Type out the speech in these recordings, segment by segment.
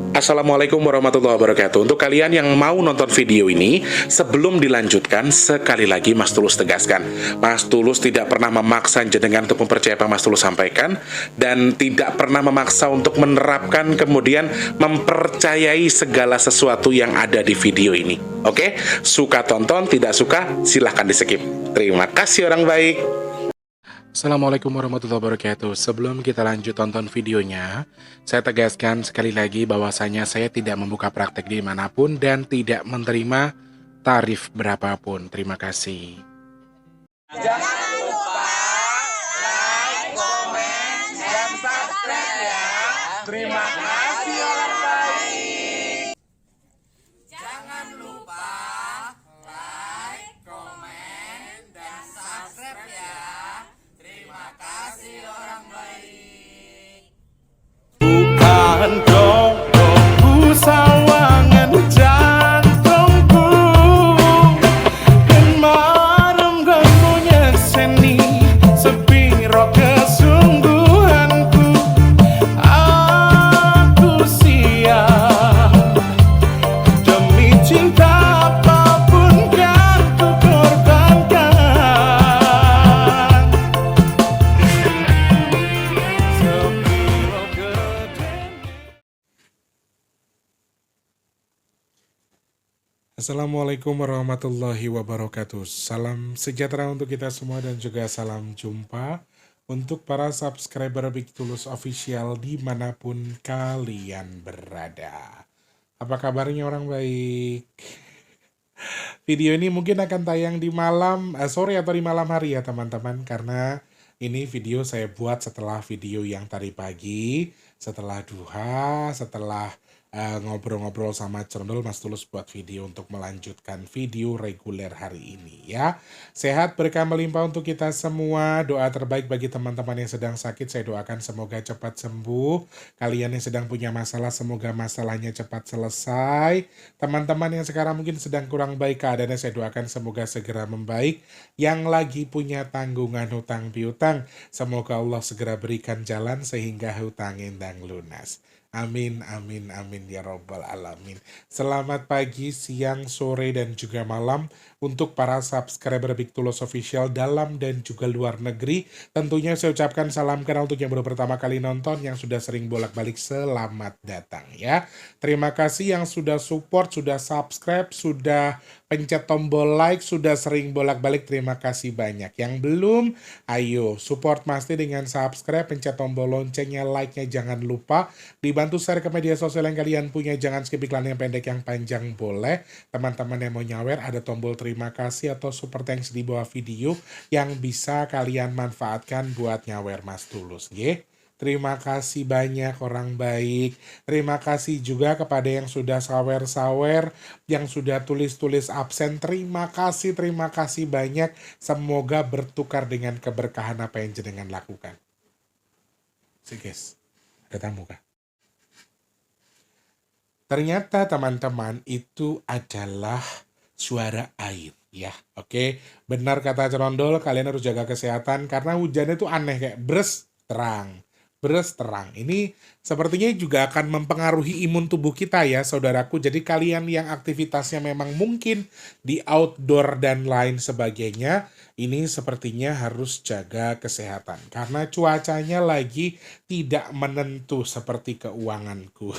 Assalamualaikum warahmatullahi wabarakatuh. Untuk kalian yang mau nonton video ini, sebelum dilanjutkan, sekali lagi Mas Tulus tegaskan, Mas Tulus tidak pernah memaksa jenengan untuk mempercayai apa Mas Tulus sampaikan, dan tidak pernah memaksa untuk menerapkan kemudian mempercayai segala sesuatu yang ada di video ini. Oke? Suka tonton, tidak suka silahkan di skip. Terima kasih orang baik. Assalamualaikum warahmatullahi wabarakatuh. Sebelum kita lanjut tonton videonya, saya tegaskan sekali lagi bahwasanya saya tidak membuka praktek dimanapun dan tidak menerima tarif berapapun. Terima kasih. Jangan lupa like, komen, dan subscribe ya. Terima kasih orang baik. Jangan lupa like, komen, dan subscribe ya. Terima kasih orang baik. Bukan dongku sawangan jantungku dan marem ganggunya seni sepiro kesungguhanku. Aku siap demi cinta apapun kan ku korbankan. Sepiro gede. Assalamualaikum warahmatullahi wabarakatuh. Salam sejahtera untuk kita semua dan juga salam jumpa untuk para subscriber Big Tulus Official dimanapun kalian berada. Apa kabarnya orang baik? Video ini mungkin akan tayang di sore atau di malam hari ya teman-teman, karena ini video saya buat setelah video yang tadi pagi, setelah duha, setelah ngobrol-ngobrol sama Cerondol, Mas Tulus buat video untuk melanjutkan video reguler hari ini ya. Sehat berkah melimpah untuk kita semua. Doa terbaik bagi teman-teman yang sedang sakit, saya doakan semoga cepat sembuh. Kalian yang sedang punya masalah, semoga masalahnya cepat selesai. Teman-teman yang sekarang mungkin sedang kurang baik keadaannya, saya doakan semoga segera membaik. Yang lagi punya tanggungan hutang piutang, semoga Allah segera berikan jalan sehingga hutang endang lunas. Amin, amin, amin ya robbal alamin. Selamat pagi, siang, sore, dan juga malam untuk para subscriber Big Tulus Official dalam dan juga luar negeri. Tentunya saya ucapkan salam kenal untuk yang baru pertama kali nonton, yang sudah sering bolak-balik, selamat datang ya. Terima kasih yang sudah support, sudah subscribe, sudah pencet tombol like, sudah sering bolak-balik, terima kasih banyak. Yang belum, ayo support Mas T dengan subscribe, pencet tombol loncengnya, like-nya jangan lupa. Dibantu share ke media sosial yang kalian punya, jangan skip iklan yang pendek yang panjang boleh. Teman-teman yang mau nyawer, ada tombol terima kasih atau super thanks di bawah video yang bisa kalian manfaatkan buat nyawer Mas Tulus, nggih. Terima kasih banyak orang baik. Terima kasih juga kepada yang sudah sawer-sawer, yang sudah tulis-tulis absen. Terima kasih banyak. Semoga bertukar dengan keberkahan apa yang jenengan lakukan. Sih guys, ada tamu kah? Ternyata teman-teman itu adalah suara air ya. Oke, benar kata Cerondol, kalian harus jaga kesehatan karena hujannya itu aneh kayak bres terang. Beres terang. Ini sepertinya juga akan mempengaruhi imun tubuh kita ya saudaraku. Jadi kalian yang aktivitasnya memang mungkin di outdoor dan lain sebagainya, ini sepertinya harus jaga kesehatan. Karena cuacanya lagi tidak menentu seperti keuanganku.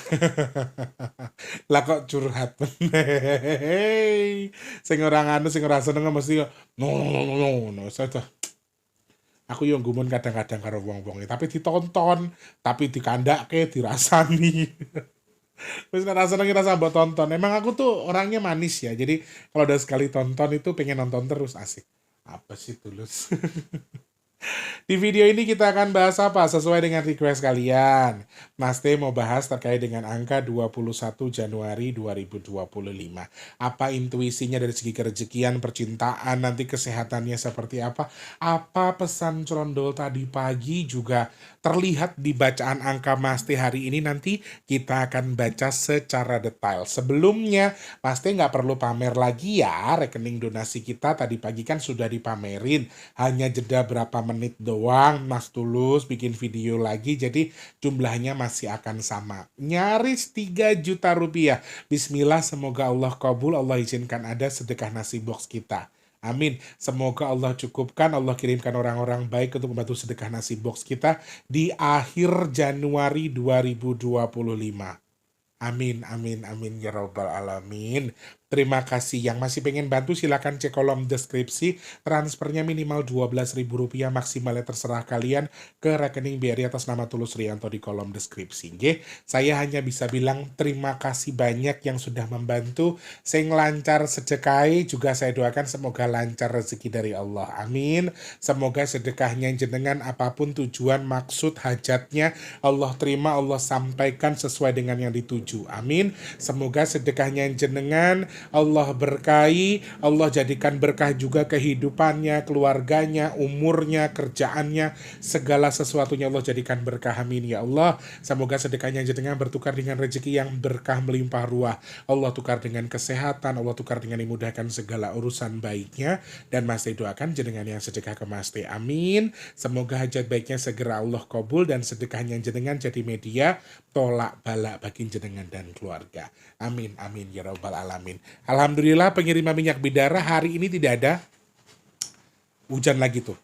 Lah kok curhat. Sing ora nganu sing ora seneng mesti no. Aku yang gumun kadang-kadang karo wong-wong tapi ditonton, tapi dikandake, dirasani. Wis nek seneng rasa mbok tonton. Emang aku tuh orangnya manis ya. Jadi kalau udah sekali tonton itu pengen nonton terus, asik. Apa sih Tulus? Di video ini kita akan bahas apa? Sesuai dengan request kalian. Mas T mau bahas terkait dengan angka 21 Januari 2025. Apa intuisinya dari segi kerezekian, percintaan, nanti kesehatannya seperti apa? Apa pesan Cerondol tadi pagi juga terlihat di bacaan angka Mas T hari ini. Nanti kita akan baca secara detail. Sebelumnya, Mas T nggak perlu pamer lagi ya. Rekening donasi kita tadi pagi kan sudah dipamerin. Hanya jeda berapa menit doang Mas Tulus bikin video lagi, jadi jumlahnya masih akan sama. Nyaris 3 juta rupiah. Bismillah, semoga Allah kabul, Allah izinkan ada sedekah nasi box kita. Amin. Semoga Allah cukupkan, Allah kirimkan orang-orang baik untuk membantu sedekah nasi box kita di akhir Januari 2025. Amin, amin, amin, ya Rabbal Alamin. Terima kasih. Yang masih pengen bantu silakan cek kolom deskripsi. Transfernya minimal Rp12.000, maksimalnya terserah kalian ke rekening BRI atas nama Tulus Rianto di kolom deskripsi. Nggih, saya hanya bisa bilang terima kasih banyak yang sudah membantu. Sing lancar sedekahi juga saya doakan semoga lancar rezeki dari Allah. Amin. Semoga sedekahnya jenengan apapun tujuan, maksud, hajatnya Allah terima, Allah sampaikan sesuai dengan yang dituju. Amin. Semoga sedekahnya jenengan Allah berkahi, Allah jadikan berkah juga kehidupannya, keluarganya, umurnya, kerjaannya, segala sesuatunya Allah jadikan berkah. Amin ya Allah. Semoga sedekahnya jenengan bertukar dengan rezeki yang berkah melimpah ruah. Allah tukar dengan kesehatan, Allah tukar dengan dimudahkan segala urusan baiknya. Dan Mas Teh doakan jenengan yang sedekah ke Mas Teh. Amin. Semoga hajat baiknya segera Allah kabul dan sedekahnya jenengan jadi media tolak balak bagi jenengan dan keluarga. Amin, amin ya Rabbal Alamin. Alhamdulillah pengiriman minyak bidara hari ini tidak ada hujan lagi tuh.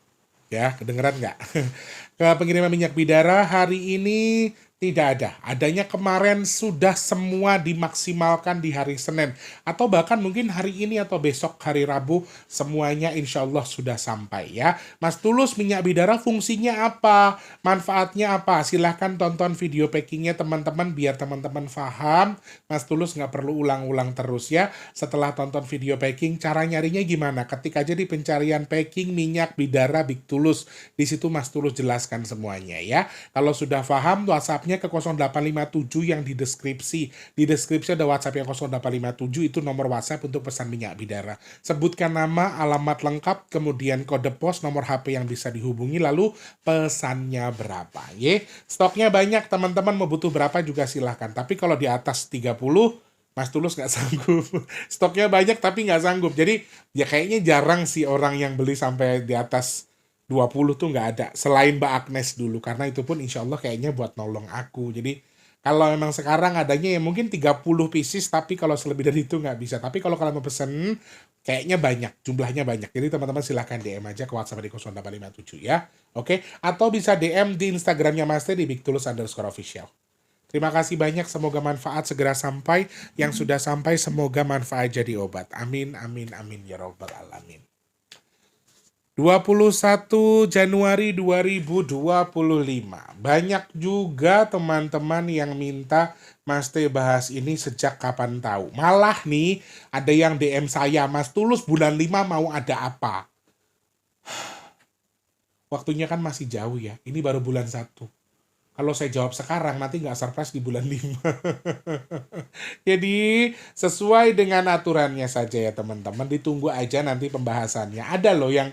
Ya, kedengeran nggak? Ke pengiriman minyak bidara hari ini tidak ada. Adanya kemarin sudah semua dimaksimalkan di hari Senin. Atau bahkan mungkin hari ini atau besok hari Rabu semuanya insya Allah sudah sampai ya. Mas Tulus minyak bidara fungsinya apa? Manfaatnya apa? Silahkan tonton video packingnya teman-teman biar teman-teman paham. Mas Tulus nggak perlu ulang-ulang terus ya. Setelah tonton video packing, cara nyarinya gimana? Ketik aja di pencarian packing minyak bidara Big Tulus. Di situ Mas Tulus jelaskan semuanya ya. Kalau sudah paham, WhatsApp ke 0857 yang di deskripsi. Di deskripsi ada WhatsApp yang 0857 itu nomor WhatsApp untuk pesan minyak bidara. Sebutkan nama, alamat lengkap, kemudian kode pos, nomor HP yang bisa dihubungi, lalu pesannya berapa. Ye. Stoknya banyak, teman-teman mau butuh berapa juga silahkan. Tapi kalau di atas 30, Mas Tulus nggak sanggup. Stoknya banyak tapi nggak sanggup. Jadi ya kayaknya jarang sih orang yang beli sampai di atas 20 tuh nggak ada, selain Mbak Agnes dulu, karena itu pun insya Allah kayaknya buat nolong aku. Jadi kalau memang sekarang adanya ya mungkin 30 pieces, tapi kalau selebih dari itu nggak bisa. Tapi kalau kalian mau pesen, kayaknya banyak, jumlahnya banyak. Jadi teman-teman silahkan DM aja ke WhatsApp di 0857 ya. Oke, atau bisa DM di Instagramnya Mas Teh di bigtulus_official. Terima kasih banyak, semoga manfaat segera sampai. Yang sudah sampai semoga manfaat jadi obat. Amin, amin, amin ya Rabbal Alamin. 21 Januari 2025. Banyak juga teman-teman yang minta Mas Teh bahas ini sejak kapan tahu. Malah nih ada yang DM saya, Mas Tulus bulan 5 mau ada apa? Waktunya kan masih jauh ya, ini baru bulan 1. Kalau saya jawab sekarang nanti nggak surprise di bulan 5. Jadi sesuai dengan aturannya saja ya teman-teman, ditunggu aja nanti pembahasannya. Ada loh yang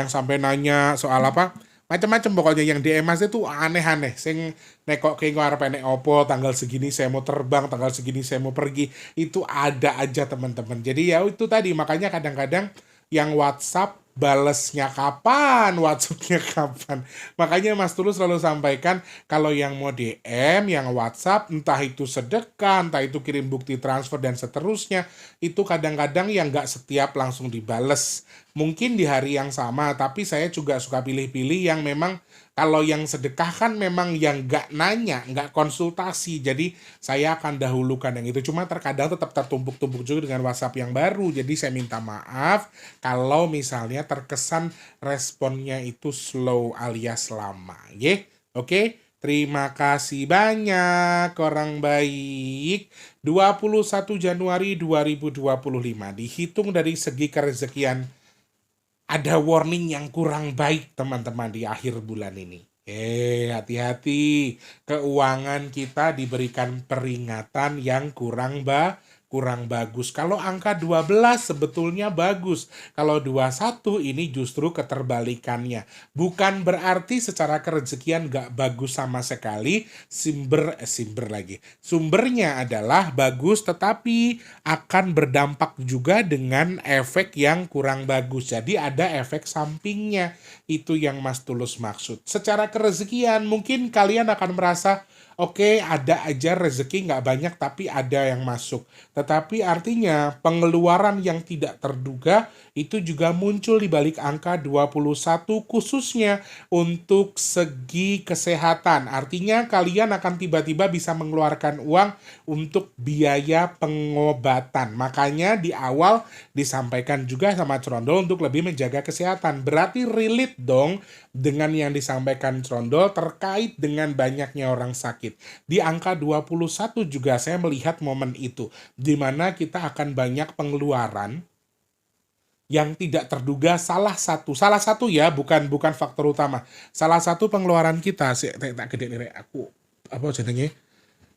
sampai nanya soal apa macam-macam, pokoknya yang DM Mas itu aneh-aneh. Sing nekok kayak ngarep enek opo, tanggal segini saya mau terbang, tanggal segini saya mau pergi, itu ada aja teman-teman. Jadi ya itu tadi, makanya kadang-kadang yang WhatsApp balesnya kapan, WhatsAppnya kapan. Makanya Mas Tulus selalu sampaikan kalau yang mau DM, yang WhatsApp, entah itu sedekah, entah itu kirim bukti transfer dan seterusnya, itu kadang-kadang yang nggak setiap langsung dibales. Mungkin di hari yang sama, tapi saya juga suka pilih-pilih yang memang kalau yang sedekah kan memang yang nggak nanya, nggak konsultasi, jadi saya akan dahulukan yang itu. Cuma terkadang tetap tertumpuk-tumpuk juga dengan WhatsApp yang baru, jadi saya minta maaf kalau misalnya terkesan responnya itu slow alias lama. Oke? Terima kasih banyak orang baik. 21 Januari 2025, dihitung dari segi kerezekian, ada warning yang kurang baik teman-teman di akhir bulan ini. Hati-hati, keuangan kita diberikan peringatan yang kurang kurang bagus. Kalau angka 12 sebetulnya bagus. Kalau 21 ini justru keterbalikannya. Bukan berarti secara kerezekian gak bagus sama sekali. Sumbernya adalah bagus tetapi akan berdampak juga dengan efek yang kurang bagus. Jadi ada efek sampingnya. Itu yang Mas Tulus maksud. Secara kerezekian mungkin kalian akan merasa oke, ada aja rezeki nggak banyak tapi ada yang masuk. Tetapi artinya pengeluaran yang tidak terduga itu juga muncul di balik angka 21 khususnya untuk segi kesehatan. Artinya kalian akan tiba-tiba bisa mengeluarkan uang untuk biaya pengobatan. Makanya di awal disampaikan juga sama Crondol untuk lebih menjaga kesehatan. Berarti relate dong dengan yang disampaikan Crondol terkait dengan banyaknya orang sakit. Di angka 21 juga saya melihat momen itu, di mana kita akan banyak pengeluaran yang tidak terduga salah satu ya, bukan faktor utama. Salah satu pengeluaran kita, tak gede nih aku apa jadinya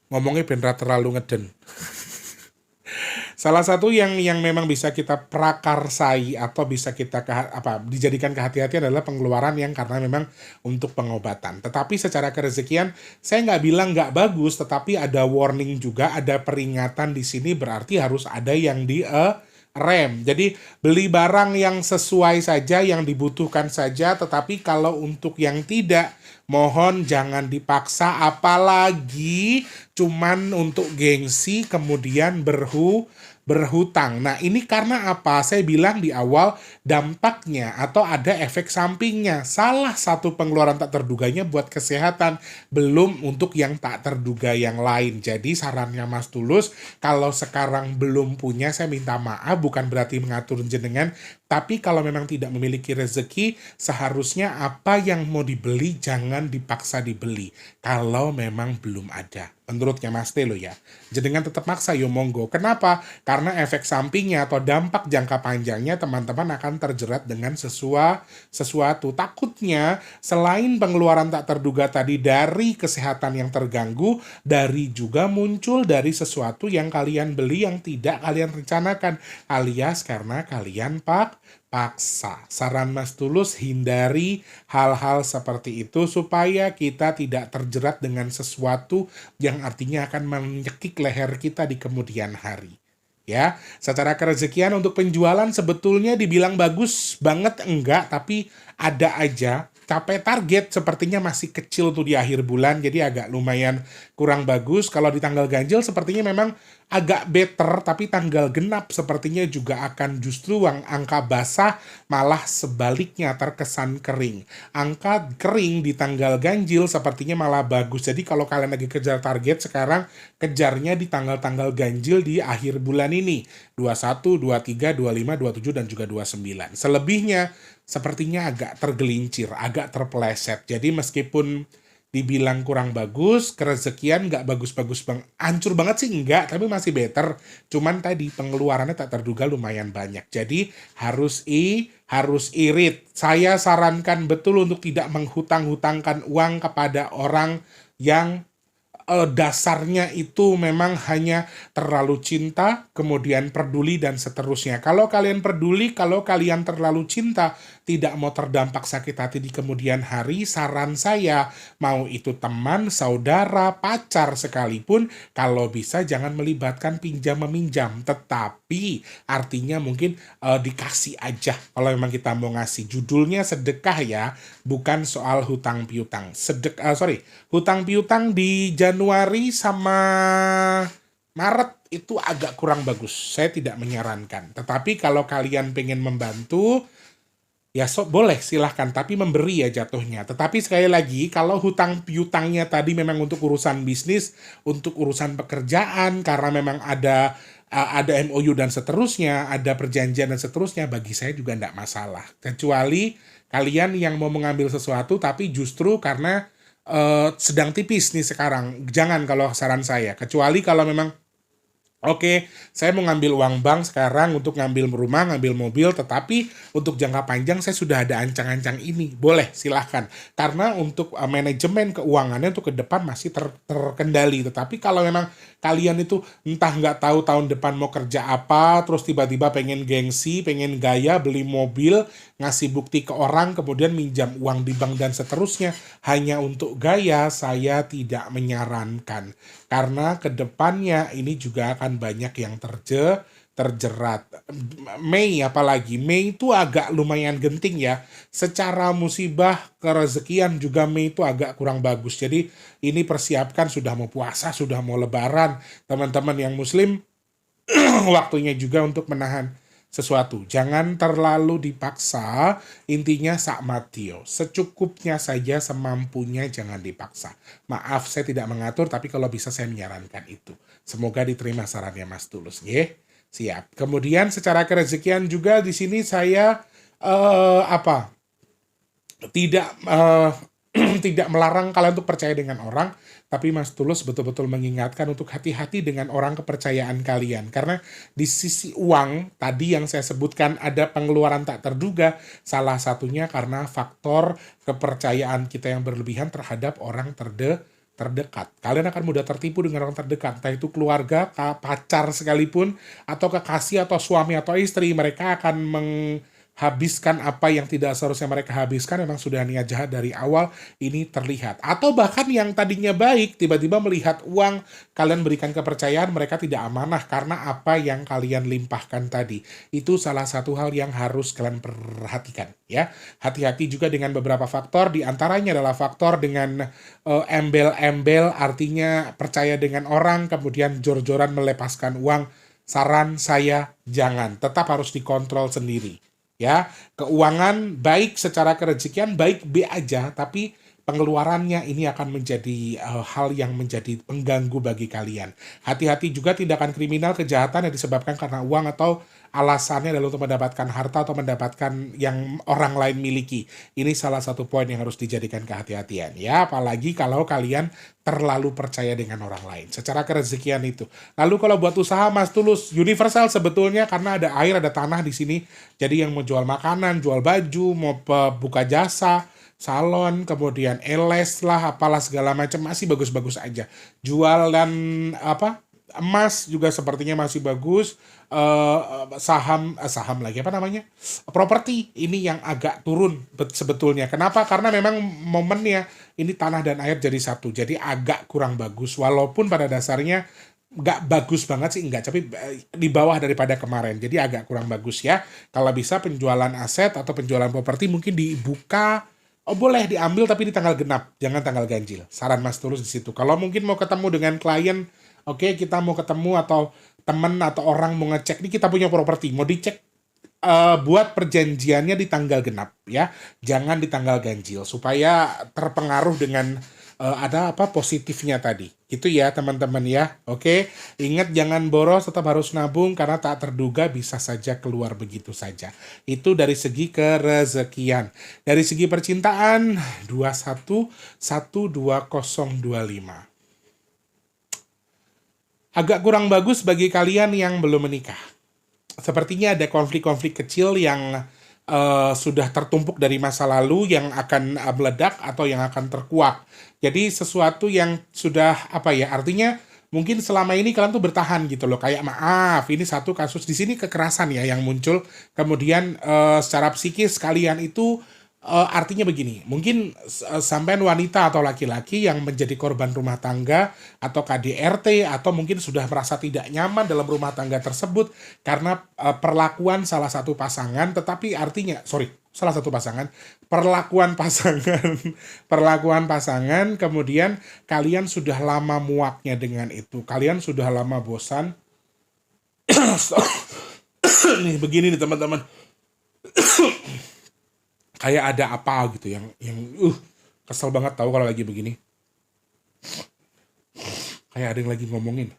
ngomongnya bener terlalu ngeden. Salah satu yang memang bisa kita prakarsai atau bisa kita dijadikan kehati-hatian adalah pengeluaran yang karena memang untuk pengobatan. Tetapi secara kerezekian saya nggak bilang nggak bagus, tetapi ada warning juga, ada peringatan di sini, berarti harus ada yang di rem. Jadi beli barang yang sesuai saja, yang dibutuhkan saja, tetapi kalau untuk yang tidak, mohon jangan dipaksa, apalagi cuman untuk gengsi kemudian berhutang. Nah ini karena apa? Saya bilang di awal dampaknya atau ada efek sampingnya. Salah satu pengeluaran tak terduganya buat kesehatan, belum untuk yang tak terduga yang lain. Jadi sarannya Mas Tulus, kalau sekarang belum punya saya minta maaf, bukan berarti mengatur jenengan, tapi kalau memang tidak memiliki rezeki, seharusnya apa yang mau dibeli jangan dipaksa dibeli. Kalau memang belum ada. Menurutnya Mas Telo ya. Jenengan tetap maksa yo monggo. Kenapa? Karena efek sampingnya atau dampak jangka panjangnya teman-teman akan terjerat dengan sesuatu. Takutnya selain pengeluaran tak terduga tadi dari kesehatan yang terganggu, dari juga muncul dari sesuatu yang kalian beli yang tidak kalian rencanakan, alias karena kalian paksa. Saran Mas Tulus, hindari hal-hal seperti itu supaya kita tidak terjerat dengan sesuatu yang artinya akan menyekik leher kita di kemudian hari. Ya, secara kerezekian untuk penjualan sebetulnya dibilang bagus banget enggak, tapi ada aja capai target sepertinya masih kecil tuh di akhir bulan, jadi agak lumayan kurang bagus. Kalau di tanggal ganjil sepertinya memang agak better, tapi tanggal genap sepertinya juga akan justru angka basah, malah sebaliknya terkesan kering. Angka kering di tanggal ganjil sepertinya malah bagus. Jadi kalau kalian lagi kejar target sekarang, kejarnya di tanggal-tanggal ganjil di akhir bulan ini. 21, 23, 25, 27, dan juga 29. Selebihnya sepertinya agak tergelincir, agak terpeleset. Jadi meskipun dibilang kurang bagus, kerezekian nggak bagus-bagus hancur banget sih enggak, tapi masih better. Cuman tadi pengeluarannya tak terduga lumayan banyak. Jadi harus irit. Saya sarankan betul untuk tidak menghutang-hutangkan uang kepada orang yang dasarnya itu memang hanya terlalu cinta, kemudian peduli, dan seterusnya. Kalau kalian peduli, kalau kalian terlalu cinta, tidak mau terdampak sakit hati di kemudian hari, saran saya, mau itu teman, saudara, pacar sekalipun, kalau bisa jangan melibatkan pinjam-meminjam. Tetapi artinya mungkin dikasih aja kalau memang kita mau ngasih. Judulnya sedekah ya, bukan soal hutang piutang. Hutang piutang di Januari sama Maret itu agak kurang bagus. Saya tidak menyarankan. Tetapi kalau kalian pengen membantu, ya boleh silahkan, tapi memberi ya jatuhnya. Tetapi sekali lagi, kalau hutang piutangnya tadi memang untuk urusan bisnis, untuk urusan pekerjaan, karena memang ada MOU dan seterusnya, ada perjanjian dan seterusnya, bagi saya juga tidak masalah. Kecuali kalian yang mau mengambil sesuatu, tapi justru karena sedang tipis nih sekarang, jangan kalau saran saya. Kecuali kalau memang oke, saya mau ngambil uang bank sekarang untuk ngambil rumah, ngambil mobil, tetapi untuk jangka panjang saya sudah ada ancang-ancang ini. Boleh, silahkan. Karena untuk manajemen keuangannya untuk ke depan masih terkendali. Tetapi kalau memang kalian itu entah nggak tahu tahun depan mau kerja apa, terus tiba-tiba pengen gengsi, pengen gaya, beli mobil, ngasih bukti ke orang, kemudian minjam uang di bank dan seterusnya hanya untuk gaya, saya tidak menyarankan. Karena kedepannya ini juga akan banyak yang terjerat. Mei apalagi, Mei itu agak lumayan genting ya. Secara musibah kerezekian juga Mei itu agak kurang bagus. Jadi ini persiapkan sudah mau puasa, sudah mau lebaran. Teman-teman yang muslim waktunya juga untuk menahan sesuatu. Jangan terlalu dipaksa, intinya sak matio. Secukupnya saja, semampunya, jangan dipaksa. Maaf, saya tidak mengatur, tapi kalau bisa saya menyarankan itu. Semoga diterima sarannya Mas Tulus, nggih. Siap. Kemudian secara kerezekian juga di sini saya tidak tidak melarang kalian untuk percaya dengan orang, tapi Mas Tulus betul-betul mengingatkan untuk hati-hati dengan orang kepercayaan kalian. Karena di sisi uang, tadi yang saya sebutkan ada pengeluaran tak terduga, salah satunya karena faktor kepercayaan kita yang berlebihan terhadap orang terdekat. Kalian akan mudah tertipu dengan orang terdekat, entah itu keluarga, pacar sekalipun, atau kekasih, atau suami, atau istri. Mereka akan menghabiskan apa yang tidak seharusnya mereka habiskan. Memang sudah niat jahat dari awal, ini terlihat. Atau bahkan yang tadinya baik, tiba-tiba melihat uang, kalian berikan kepercayaan, mereka tidak amanah karena apa yang kalian limpahkan tadi. Itu salah satu hal yang harus kalian perhatikan, ya. Hati-hati juga dengan beberapa faktor, diantaranya adalah faktor dengan embel-embel, artinya percaya dengan orang, kemudian jor-joran melepaskan uang. Saran saya, jangan. Tetap harus dikontrol sendiri. Ya, keuangan baik secara kerezekian, baik B aja, tapi pengeluarannya ini akan menjadi hal yang menjadi pengganggu bagi kalian. Hati-hati juga tindakan kriminal, kejahatan yang disebabkan karena uang atau alasannya adalah untuk mendapatkan harta atau mendapatkan yang orang lain miliki. Ini salah satu poin yang harus dijadikan kehati-hatian ya, apalagi kalau kalian terlalu percaya dengan orang lain. Secara kerezekian itu. Lalu kalau buat usaha Mas Tulus, universal sebetulnya karena ada air, ada tanah di sini. Jadi yang mau jual makanan, jual baju, mau buka jasa, salon, kemudian eles lah, apalah segala macam masih bagus-bagus aja. Jualan emas juga sepertinya masih bagus. Saham lagi apa namanya? Properti ini yang agak turun sebetulnya. Kenapa? Karena memang momennya ini tanah dan air jadi satu. Jadi agak kurang bagus. Walaupun pada dasarnya nggak bagus banget sih, nggak, tapi di bawah daripada kemarin. Jadi agak kurang bagus ya. Kalau bisa penjualan aset atau penjualan properti mungkin dibuka. Oh boleh diambil tapi di tanggal genap, jangan tanggal ganjil. Saran Mas Tulus di situ. Kalau mungkin mau ketemu dengan klien, oke, kita mau ketemu atau temen atau orang mau ngecek nih kita punya properti, mau dicek, buat perjanjiannya di tanggal genap ya, jangan di tanggal ganjil supaya terpengaruh dengan ada positifnya tadi. Gitu ya teman-teman ya. Oke, ingat jangan boros, tetap harus nabung karena tak terduga bisa saja keluar begitu saja. Itu dari segi kerezekian. Dari segi percintaan 21122025. Agak kurang bagus bagi kalian yang belum menikah. Sepertinya ada konflik-konflik kecil yang sudah tertumpuk dari masa lalu yang akan meledak atau yang akan terkuak. Jadi sesuatu yang sudah artinya mungkin selama ini kalian tuh bertahan gitu loh. Kayak maaf, ini satu kasus di sini kekerasan ya yang muncul. Kemudian secara psikis kalian itu artinya begini, mungkin sampean wanita atau laki-laki yang menjadi korban rumah tangga atau KDRT atau mungkin sudah merasa tidak nyaman dalam rumah tangga tersebut karena perlakuan salah satu pasangan, tetapi artinya, perlakuan pasangan, kemudian kalian sudah lama muaknya dengan itu, kalian sudah lama bosan. Nih begini nih teman-teman. Kayak ada apa gitu yang kesel banget tahu kalau lagi begini. Kayak ada yang lagi ngomongin.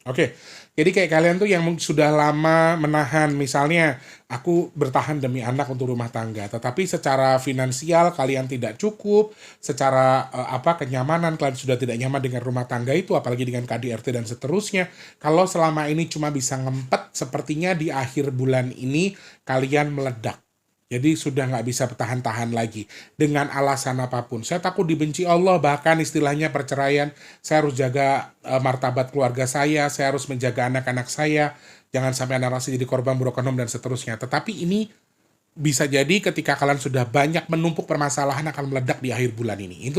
Oke, jadi kayak kalian tuh yang sudah lama menahan, misalnya aku bertahan demi anak untuk rumah tangga, tetapi secara finansial kalian tidak cukup, secara kenyamanan kalian sudah tidak nyaman dengan rumah tangga itu, apalagi dengan KDRT dan seterusnya. Kalau selama ini cuma bisa ngempet, sepertinya di akhir bulan ini kalian meledak. Jadi sudah nggak bisa tahan-tahan lagi dengan alasan apapun. Saya takut dibenci Allah, bahkan istilahnya perceraian. Saya harus jaga martabat keluarga saya harus menjaga anak-anak saya. Jangan sampai anak saya jadi korban broken home dan seterusnya. Tetapi ini bisa jadi ketika kalian sudah banyak menumpuk permasalahan akan meledak di akhir bulan ini.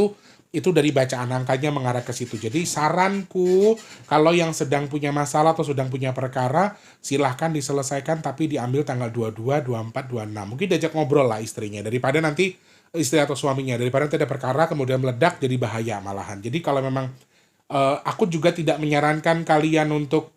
Itu dari bacaan angkanya mengarah ke situ. Jadi saranku, kalau yang sedang punya masalah atau sedang punya perkara, silahkan diselesaikan tapi diambil tanggal 22, 24, 26. Mungkin diajak ngobrol lah istrinya, daripada nanti istri atau suaminya, daripada nanti ada perkara kemudian meledak jadi bahaya malahan. Jadi kalau memang aku juga tidak menyarankan kalian untuk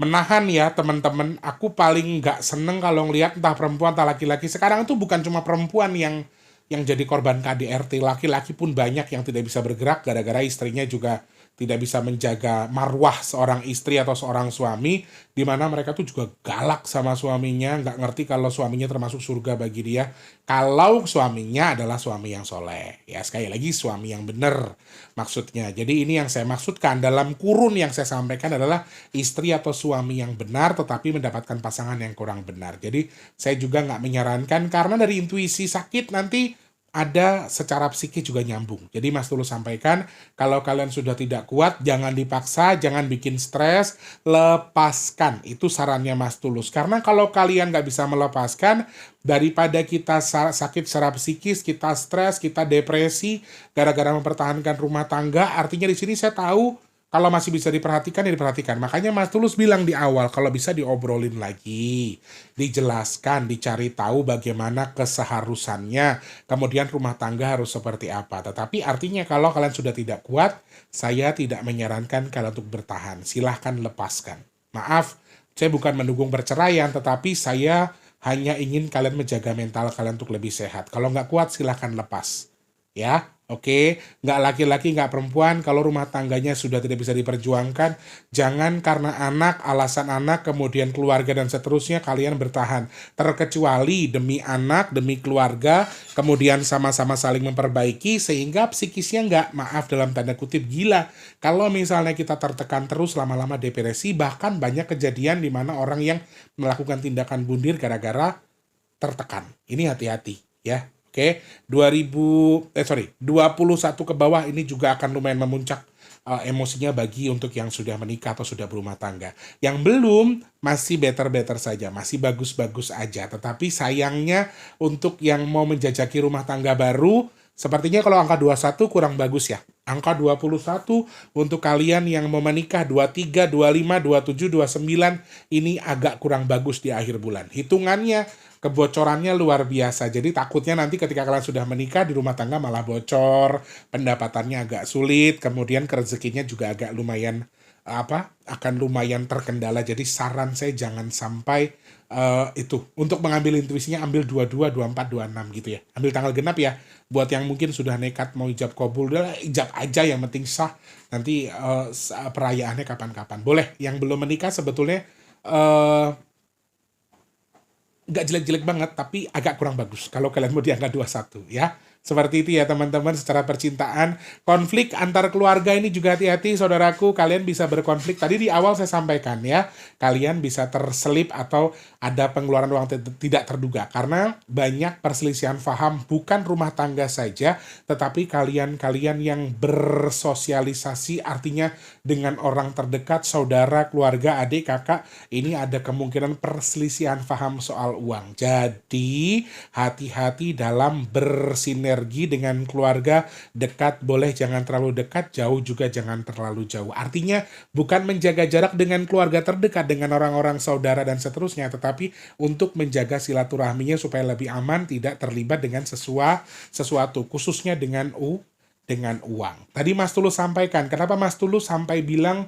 menahan ya teman-teman. Aku paling nggak seneng kalau ngelihat entah perempuan entah laki-laki. Sekarang itu bukan cuma perempuan yang jadi korban KDRT, laki-laki pun banyak yang tidak bisa bergerak gara-gara istrinya juga tidak bisa menjaga marwah seorang istri atau seorang suami, di mana mereka tuh juga galak sama suaminya, nggak ngerti kalau suaminya termasuk surga bagi dia, kalau suaminya adalah suami yang soleh. Ya sekali lagi suami yang benar maksudnya. Jadi ini yang saya maksudkan dalam kurun yang saya sampaikan adalah istri atau suami yang benar tetapi mendapatkan pasangan yang kurang benar. Jadi saya juga nggak menyarankan karena dari intuisi sakit nanti ada secara psikis juga nyambung. Jadi Mas Tulus sampaikan, kalau kalian sudah tidak kuat, jangan dipaksa, jangan bikin stres, lepaskan. Itu sarannya Mas Tulus. Karena kalau kalian nggak bisa melepaskan, daripada kita sakit secara psikis, kita stres, kita depresi, gara-gara mempertahankan rumah tangga, artinya di sini saya tahu kalau masih bisa diperhatikan, ya diperhatikan. Makanya Mas Tulus bilang di awal, kalau bisa diobrolin lagi, dijelaskan, dicari tahu bagaimana keseharusannya, kemudian rumah tangga harus seperti apa. Tetapi artinya kalau kalian sudah tidak kuat, saya tidak menyarankan kalian untuk bertahan. Silahkan lepaskan. Maaf, saya bukan mendukung perceraian, tetapi saya hanya ingin kalian menjaga mental kalian untuk lebih sehat. Kalau nggak kuat, silahkan lepas. Ya, oke, nggak laki-laki, nggak perempuan, kalau rumah tangganya sudah tidak bisa diperjuangkan, jangan karena anak, alasan anak, kemudian keluarga dan seterusnya kalian bertahan. Terkecuali demi anak, demi keluarga, kemudian sama-sama saling memperbaiki, sehingga psikisnya nggak, maaf dalam tanda kutip, gila. Kalau misalnya kita tertekan terus, lama-lama depresi, bahkan banyak kejadian di mana orang yang melakukan tindakan bundir gara-gara tertekan. Ini hati-hati, ya. Oke, 21 ke bawah ini juga akan lumayan memuncak emosinya bagi untuk yang sudah menikah atau sudah berumah tangga. Yang belum masih better-better saja, masih bagus-bagus aja. Tetapi sayangnya untuk yang mau menjajaki rumah tangga baru, sepertinya kalau angka 21 kurang bagus ya. Angka 21 untuk kalian yang mau menikah 23, 25, 27, 29 ini agak kurang bagus di akhir bulan. Hitungannya kebocorannya luar biasa. Jadi takutnya nanti ketika kalian sudah menikah di rumah tangga malah bocor, pendapatannya agak sulit, kemudian rezekinya juga agak lumayan akan lumayan terkendala. Jadi saran saya jangan sampai itu untuk mengambil intuisinya ambil 22, 24, 26 gitu ya. Ambil tanggal genap ya. Buat yang mungkin sudah nekat mau ijab kabul, udah ijab aja yang penting sah. Nanti perayaannya kapan-kapan. Boleh. Yang belum menikah sebetulnya nggak jelek-jelek banget, tapi agak kurang bagus kalau kalian mau di angka 21 ya. Seperti itu ya teman-teman secara percintaan. Konflik antar keluarga ini juga hati-hati saudaraku, kalian bisa berkonflik. Tadi di awal saya sampaikan ya, kalian bisa terselip atau ada pengeluaran uang tidak terduga. Karena banyak perselisihan paham, bukan rumah tangga saja, tetapi kalian-kalian yang bersosialisasi, artinya dengan orang terdekat, saudara, keluarga, adik, kakak, ini ada kemungkinan perselisihan paham soal uang. Jadi hati-hati dalam bersinergi dengan keluarga. Dekat boleh, jangan terlalu dekat, jauh juga jangan terlalu jauh. Artinya bukan menjaga jarak dengan keluarga terdekat, dengan orang-orang saudara dan seterusnya, tetapi untuk menjaga silaturahminya supaya lebih aman, tidak terlibat dengan sesuatu, khususnya dengan uang. Tadi Mas Tulus sampaikan, kenapa Mas Tulus sampai bilang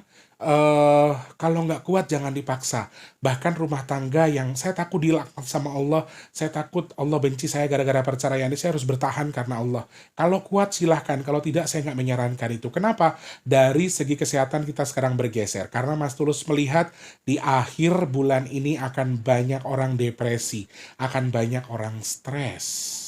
kalau nggak kuat jangan dipaksa. Bahkan rumah tangga yang saya takut dilaknat sama Allah, saya takut Allah benci saya gara-gara perceraian ini, saya harus bertahan karena Allah. Kalau kuat silahkan, kalau tidak saya nggak menyarankan itu. Kenapa? Dari segi kesehatan kita sekarang bergeser. Karena Mas Tulus melihat di akhir bulan ini akan banyak orang depresi, akan banyak orang stres.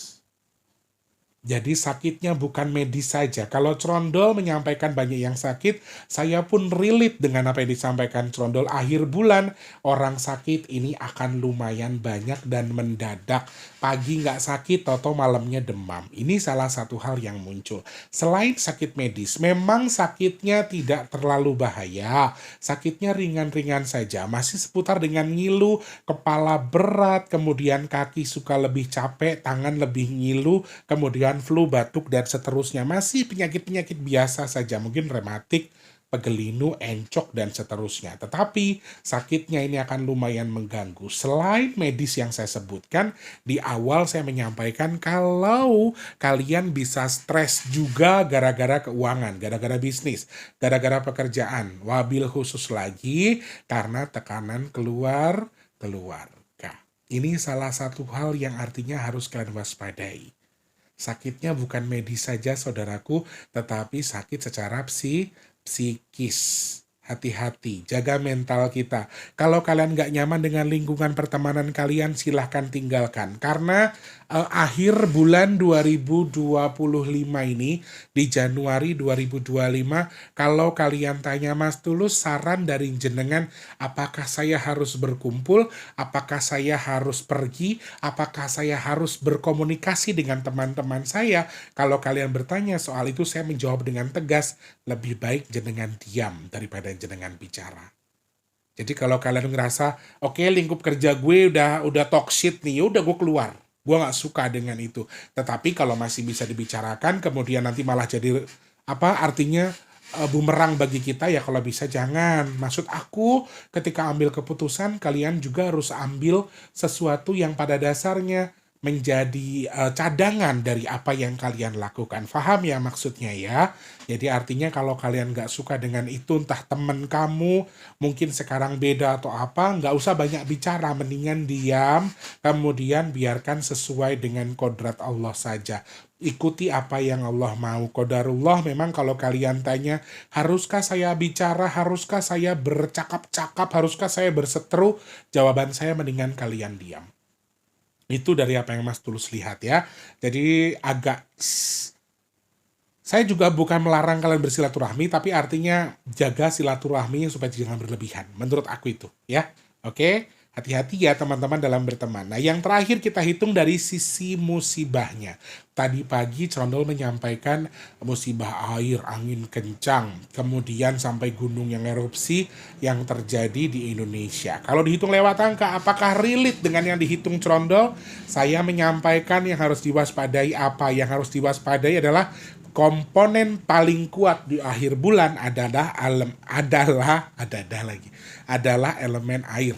Jadi sakitnya bukan medis saja. Kalau Trondol menyampaikan banyak yang sakit, saya pun relate dengan apa yang disampaikan Trondol. Akhir bulan, orang sakit ini akan lumayan banyak dan mendadak. Pagi nggak sakit, toto malamnya demam. Ini salah satu hal yang muncul. Selain sakit medis, memang sakitnya tidak terlalu bahaya. Sakitnya ringan-ringan saja. Masih seputar dengan ngilu, kepala berat, kemudian kaki suka lebih capek, tangan lebih ngilu, kemudian flu, batuk, dan seterusnya. Masih penyakit-penyakit biasa saja, mungkin rematik, pegelinu, encok, dan seterusnya. Tetapi sakitnya ini akan lumayan mengganggu. Selain medis yang saya sebutkan, di awal saya menyampaikan kalau kalian bisa stres juga gara-gara keuangan, gara-gara bisnis, gara-gara pekerjaan. Wabil khusus lagi karena tekanan keluarga. Ini salah satu hal yang artinya harus kalian waspadai. Sakitnya bukan medis saja saudaraku, tetapi sakit secara psikis. Hati-hati, jaga mental kita. Kalau kalian nggak nyaman dengan lingkungan pertemanan kalian, silahkan tinggalkan. Karena akhir bulan 2025 ini, di Januari 2025, kalau kalian tanya Mas Tulus, saran dari jenengan, apakah saya harus berkumpul, apakah saya harus pergi, apakah saya harus berkomunikasi dengan teman-teman saya? Kalau kalian bertanya soal itu, saya menjawab dengan tegas, lebih baik jenengan diam daripada jenengan bicara. Jadi kalau kalian ngerasa, oke, lingkup kerja gue udah toxic nih, udah gue keluar. Gue nggak suka dengan itu. Tetapi kalau masih bisa dibicarakan, kemudian nanti malah jadi artinya bumerang bagi kita, ya kalau bisa jangan. Maksud aku, ketika ambil keputusan, kalian juga harus ambil sesuatu yang pada dasarnya menjadi cadangan dari apa yang kalian lakukan. Paham ya maksudnya ya? Jadi artinya kalau kalian nggak suka dengan itu, entah temen kamu mungkin sekarang beda atau apa, nggak usah banyak bicara, mendingan diam, kemudian biarkan sesuai dengan kodrat Allah saja. Ikuti apa yang Allah mau. Qadarullah, memang kalau kalian tanya, haruskah saya bicara, haruskah saya bercakap-cakap, haruskah saya berseteru, jawaban saya mendingan kalian diam. Itu dari apa yang Mas Tulus lihat ya. Jadi saya juga bukan melarang kalian bersilaturahmi, tapi artinya jaga silaturahmi supaya jangan berlebihan. Menurut aku itu ya. Oke, hati-hati ya teman-teman dalam berteman. Nah, yang terakhir kita hitung dari sisi musibahnya. Tadi pagi Trondol menyampaikan musibah air, angin kencang, kemudian sampai gunung yang erupsi yang terjadi di Indonesia. Kalau dihitung lewat angka, apakah relate dengan yang dihitung Trondol? Saya menyampaikan yang harus diwaspadai apa? Yang harus diwaspadai adalah komponen paling kuat di akhir bulan adalah elemen air.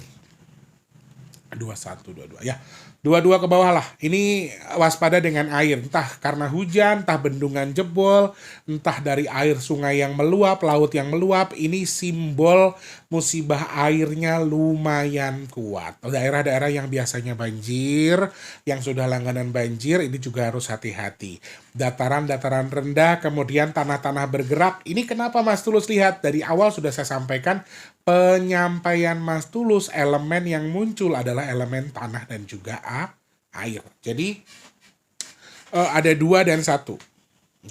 21, 22 ya. 22 ke bawah lah. Ini waspada dengan air. Entah karena hujan, entah bendungan jebol, entah dari air sungai yang meluap, laut yang meluap. Ini simbol musibah airnya lumayan kuat. Daerah-daerah yang biasanya banjir, yang sudah langganan banjir, ini juga harus hati-hati. Dataran-dataran rendah, kemudian tanah-tanah bergerak. Ini kenapa Mas Tulus lihat? Dari awal sudah saya sampaikan, penyampaian Mas Tulus, elemen yang muncul adalah elemen tanah dan juga air. Jadi ada 2 dan 1.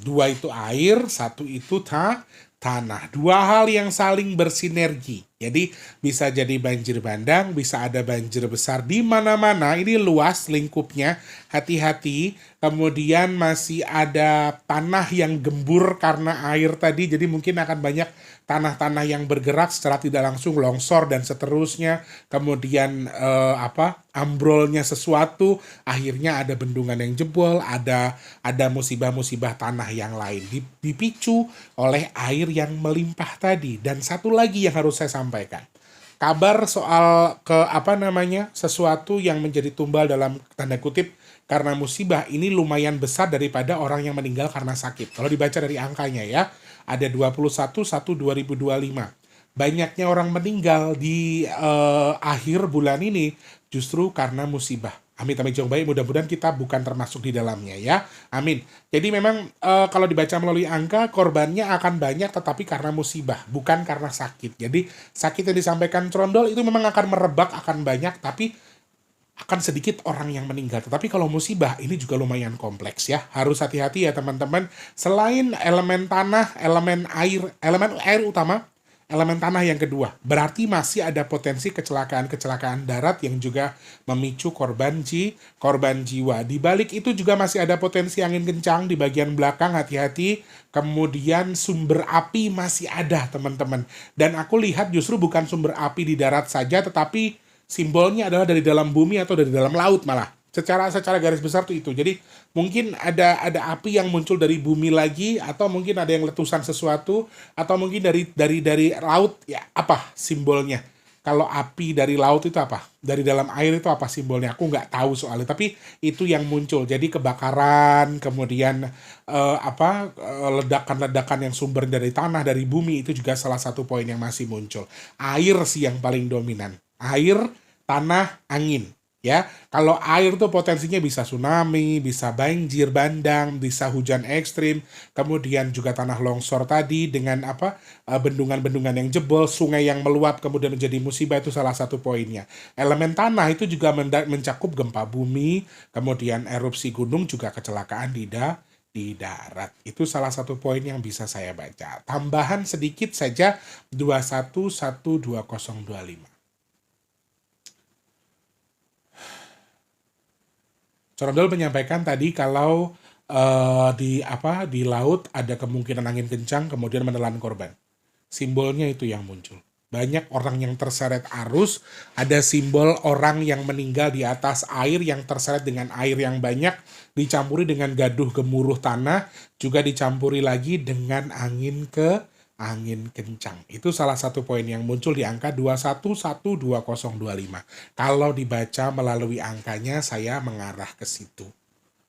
2 itu air, 1 itu tanah. 2 hal yang saling bersinergi. Jadi bisa jadi banjir bandang, bisa ada banjir besar di mana-mana. Ini luas lingkupnya, hati-hati. Kemudian masih ada tanah yang gembur karena air tadi, jadi mungkin akan banyak tanah-tanah yang bergerak secara tidak langsung, longsor dan seterusnya. Kemudian ambrolnya sesuatu, akhirnya ada bendungan yang jebol, ada musibah-musibah tanah yang lain dipicu oleh air yang melimpah tadi. Dan satu lagi yang harus saya sampaikan, kabar soal sesuatu yang menjadi tumbal dalam tanda kutip karena musibah ini lumayan besar daripada orang yang meninggal karena sakit. Kalau dibaca dari angkanya ya, ada 21/1/2025. Banyaknya orang meninggal di akhir bulan ini justru karena musibah. Amit amit jauh baik, mudah-mudahan kita bukan termasuk di dalamnya ya. Amin. Jadi memang kalau dibaca melalui angka, korbannya akan banyak tetapi karena musibah, bukan karena sakit. Jadi sakit yang disampaikan Trondol itu memang akan merebak, akan banyak, tapi akan sedikit orang yang meninggal. Tetapi kalau musibah ini juga lumayan kompleks ya. Harus hati-hati ya teman-teman. Selain elemen tanah, elemen air utama, elemen tanah yang kedua. Berarti masih ada potensi kecelakaan-kecelakaan darat yang juga memicu korban jiwa. Di balik itu juga masih ada potensi angin kencang di bagian belakang, hati-hati. Kemudian sumber api masih ada teman-teman. Dan aku lihat justru bukan sumber api di darat saja, tetapi simbolnya adalah dari dalam bumi atau dari dalam laut malah. Secara garis besar tuh itu. Jadi mungkin ada api yang muncul dari bumi lagi, atau mungkin ada yang letusan sesuatu, atau mungkin dari laut. Ya apa simbolnya? Kalau api dari laut itu apa? Dari dalam air itu apa simbolnya? Aku nggak tahu soalnya. Tapi itu yang muncul. Jadi kebakaran, kemudian ledakan-ledakan yang sumber dari tanah, dari bumi, itu juga salah satu poin yang masih muncul. Air sih yang paling dominan. Air, tanah, angin. Ya, kalau air tuh potensinya bisa tsunami, bisa banjir bandang, bisa hujan ekstrim, kemudian juga tanah longsor tadi dengan bendungan-bendungan yang jebol, sungai yang meluap kemudian menjadi musibah, itu salah satu poinnya. Elemen tanah itu juga mencakup gempa bumi, kemudian erupsi gunung, juga kecelakaan di darat. Itu salah satu poin yang bisa saya baca. Tambahan sedikit saja 211225. Corondol menyampaikan tadi kalau di laut ada kemungkinan angin kencang kemudian menelan korban. Simbolnya itu yang muncul. Banyak orang yang terseret arus, ada simbol orang yang meninggal di atas air yang terseret dengan air yang banyak, dicampuri dengan gaduh gemuruh tanah, juga dicampuri lagi dengan angin kencang. Itu salah satu poin yang muncul di angka 211225. Kalau dibaca melalui angkanya, saya mengarah ke situ.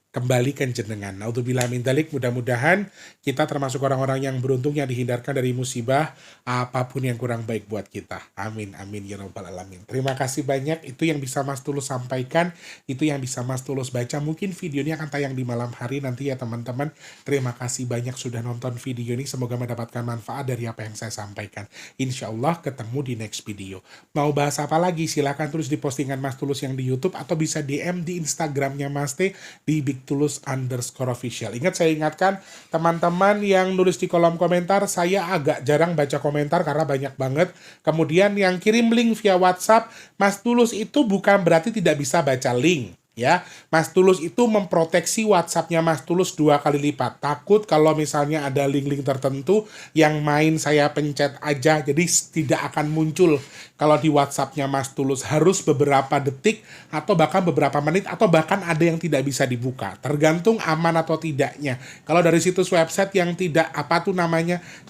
Kembalikan jenengan. Naudzubillah min dzalik, mudah-mudahan kita termasuk orang-orang yang beruntung yang dihindarkan dari musibah apapun yang kurang baik buat kita. Amin, amin ya rabbal alamin. Terima kasih banyak. Itu yang bisa Mas Tulus sampaikan, itu yang bisa Mas Tulus baca. Mungkin video ini akan tayang di malam hari nanti ya teman-teman. Terima kasih banyak sudah nonton video ini. Semoga mendapatkan manfaat dari apa yang saya sampaikan. Insya Allah ketemu di next video. Mau bahas apa lagi? Silahkan tulis di postingan Mas Tulus yang di YouTube, atau bisa DM di Instagramnya Mas T di bigtulus_official. Saya ingatkan teman-teman yang nulis di kolom komentar, saya agak jarang baca komentar karena banyak banget. Kemudian yang kirim link via WhatsApp, Mas Tulus itu bukan berarti tidak bisa baca link. Ya, Mas Tulus itu memproteksi WhatsApp-nya Mas Tulus 2 kali lipat. Takut kalau misalnya ada link-link tertentu yang main saya pencet aja, jadi tidak akan muncul. Kalau di WhatsApp-nya Mas Tulus harus beberapa detik atau bahkan beberapa menit, atau bahkan ada yang tidak bisa dibuka. Tergantung aman atau tidaknya. Kalau dari situs website yang tidak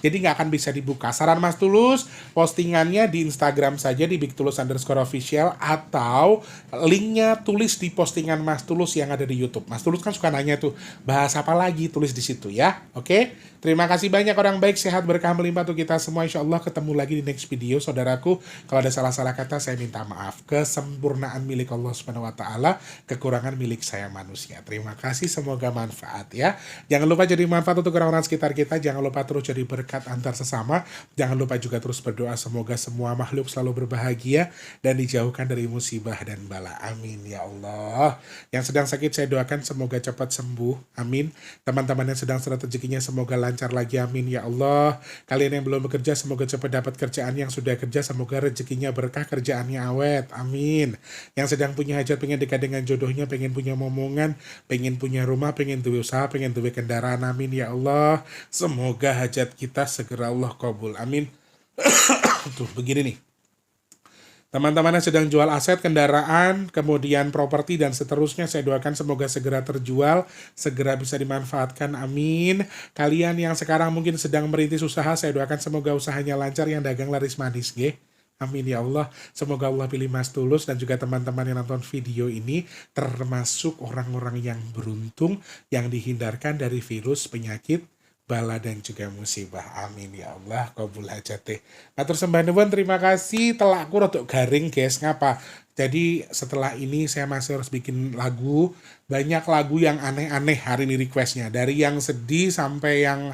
jadi nggak akan bisa dibuka. Saran Mas Tulus, postingannya di Instagram saja di bigtulus_official, atau linknya tulis di postingan Mas Tulus yang ada di YouTube. Mas Tulus kan suka nanya tuh, bahas apa lagi, tulis di situ ya. Oke? Terima kasih banyak orang baik, sehat berkah melimpah untuk kita semua. Insya Allah ketemu lagi di next video, saudaraku. Kalau ada salah-salah kata saya minta maaf. Kesempurnaan milik Allah Subhanahu wa taala, kekurangan milik saya manusia. Terima kasih, semoga manfaat ya. Jangan lupa jadi manfaat untuk orang-orang sekitar kita, jangan lupa terus jadi berkat antar sesama. Jangan lupa juga terus berdoa semoga semua makhluk selalu berbahagia dan dijauhkan dari musibah dan bala. Amin ya Allah. Yang sedang sakit saya doakan semoga cepat sembuh. Amin. Teman-teman yang sedang seret rezekinya semoga lancar lagi. Amin ya Allah. Kalian yang belum bekerja semoga cepat dapat kerjaan, yang sudah kerja semoga rezekinya berkah, kerjaannya awet. Amin. Yang sedang punya hajat, pengen dekat dengan jodohnya, pengen punya momongan, pengen punya rumah, pengen duwe usaha, pengen duwe kendaraan. Amin ya Allah. Semoga hajat kita segera Allah kabul. Amin. Tuh begini nih. Teman-teman yang sedang jual aset, kendaraan, kemudian properti dan seterusnya, saya doakan semoga segera terjual, segera bisa dimanfaatkan. Amin. Kalian yang sekarang mungkin sedang merintis usaha, saya doakan semoga usahanya lancar, yang dagang laris manis, ge. Amin ya Allah. Semoga Allah pilih Mas Tulus dan juga teman-teman yang nonton video ini termasuk orang-orang yang beruntung, yang dihindarkan dari virus, penyakit, bala dan juga musibah. Amin ya Allah, kabul hajatih. Matur sembah nuwun, terima kasih. Telakku rodok garing guys, ngapa? Jadi setelah ini saya masih harus bikin lagu. Banyak lagu yang aneh-aneh hari ini requestnya. Dari yang sedih sampai yang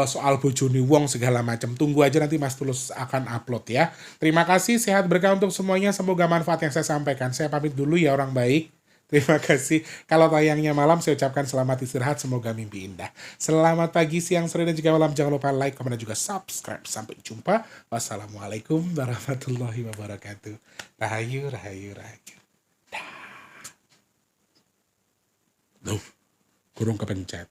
soal bojone wong segala macam. Tunggu aja nanti Mas Tulus akan upload ya. Terima kasih, sehat berkah untuk semuanya. Semoga manfaat yang saya sampaikan. Saya pamit dulu ya orang baik. Terima kasih. Kalau tayangnya malam, saya ucapkan selamat istirahat. Semoga mimpi indah. Selamat pagi, siang, sore, dan juga malam. Jangan lupa like, komen, dan juga subscribe. Sampai jumpa. Wassalamualaikum warahmatullahi wabarakatuh. Rahayu, rahayu, rahayu. Loh, kurung kepencet.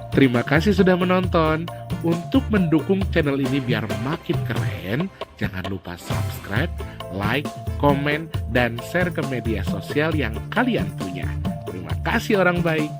Terima kasih sudah menonton. Untuk mendukung channel ini biar makin keren, jangan lupa subscribe, like, komen, dan share ke media sosial yang kalian punya. Terima kasih orang baik.